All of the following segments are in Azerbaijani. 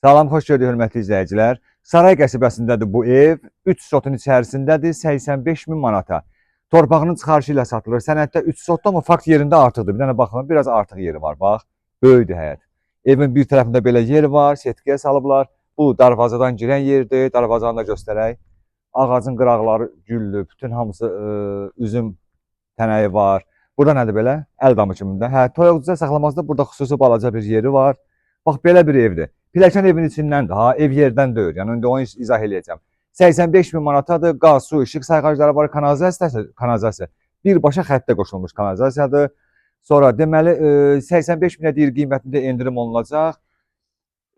Salam, xoş gördük hörmətli izləyicilər. Saray qəsəbəsindədir bu ev. 3 sotun içərisindədir, 85 min manata. Torpağının çıxarışı ilə satılır. Sənəddə 3 sotda, amma fakt yerində artıqdır. Bir dənə baxın, biraz artıq yeri var, bax. Böyükdür həyət. Evin bir tərəfində belə yer var, setkiyə salıblar. Bu darvazadan girən yerdir, darvazanı da göstərək. Ağacın qıraqları güllü, bütün hamısı üzüm tənəyi var. Burada nədir belə? Əl damı kimində. Hə, toyuqcuda saxlamazda burada xüsusi balaca bir yeri var. Bax, belə bir evdir. Pilləkən evin içindəndir, ha, ev yerdən deyil. Yəni, indi onu izah eləyəcəm. 85 min manatadır, qaz, su, işıq sayğacları var, kanalizasiya. Birbaşa xəttə qoşulmuş kanalizasiyadır. Sonra deməli 85 minə deyir qiymətində endirim olunacaq.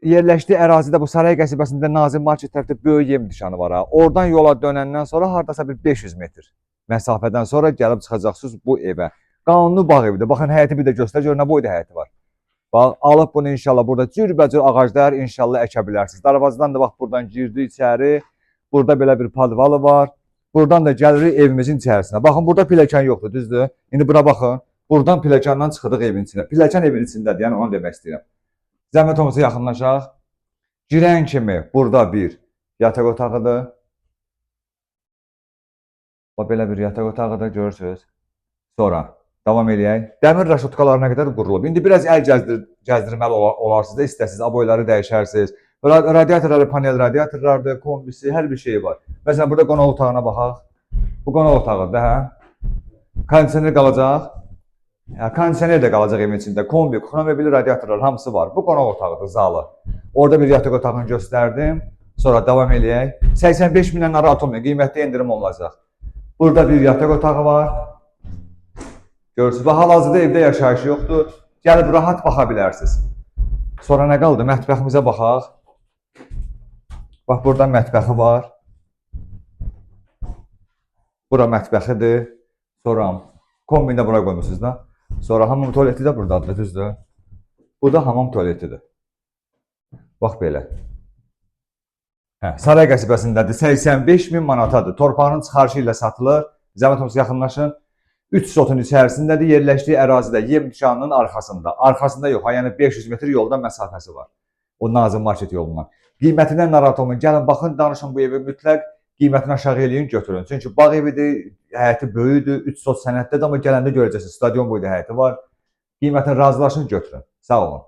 Yerləşdiyi ərazidə bu Saray qəsəbəsində Nazim Market tərəfdə böyük yem nişanı var ha. Oradan yola dönəndən sonra hardasa bir 500 metr məsafədən sonra gəlib çıxacaqsınız bu evə. Qanunlu bağ evidir. Baxın, həyəti bir də göstər, gör nə boyda həyəti var. Bax, alıb bunu inşallah burada cürbəcür ağaclar inşallah əkə bilərsiniz. Darvazadan da bax, buradan girdi içəri. Burada belə bir padvalı var. Buradan da gəlirik evimizin içərisinə. Baxın, burada pilləkən yoxdur, düzdür? İndi buna baxın. Buradan pilləkəndən çıxırdıq evin içinə. Pilləkən evin içindədir, yəni onu demək istəyirəm. Zəhmət olmasa yaxınlaşaq. Girən kimi burada bir yataq otağıdır. Bax, belə bir yataq otağıdır, görürsünüz. Sonra davam eləyək. Dəmir raşotkalarına qədər qurulub. İndi biraz əl gəzdirməli olarsınız da, istəsiniz, aboyları dəyişərsiniz. Radiatorları, panel radiatorlardır, kombisi, hər bir şey var. Məsələn, burada qonaq otağına baxaq. Bu qonaq otağıdır, hə? Kondisioner qalacaq. Kondisioner də qalacaq evin içində. Kombi, kromobil radiatorlar hamısı var. Bu qonaq otağıdır, zalı. Orada bir yataq otağını göstərdim. Sonra davam eləyək. 85 mindən narahat olmayın, qiymətli endirim olacaq. Burada bir yataq otağı var. Görürsünüz, və hal-hazırda evdə yaşayışı yoxdur. Gəlib rahat baxa bilərsiniz. Sonra nə qaldı? Mətbəximizə baxaq. Bax, burada mətbəxi var. Bura mətbəxidir. Sonra kombini də bura qoymuşsunuz da. Sonra hamam tualeti də buradadır, düzdür? Bu da hamam tualetidir. Bax, belə. Saray qəsəbəsindədir. 85 min manatadır. Torpağının çıxarışı ilə satılır. Zəhmət olmasa yaxınlaşın. 3 sotun içərisindədir, yerləşdiyi ərazidə yem nişanının arxasında. Arxasında yox, yəni 500 metr yoldan məsafəsi var. O Nazim Market yolundan. Qiymətindən narahat olmayın. Gəlin, baxın, danışın bu evi mütləq qiymətini aşağı eləyin, götürün. Çünki bağ evidir, həyəti böyüdür, 3 sot sənəddə də, amma gələndə görəcəksiniz, stadion boyda həyəti var. Qiymətini razılaşın, götürün. Sağ olun.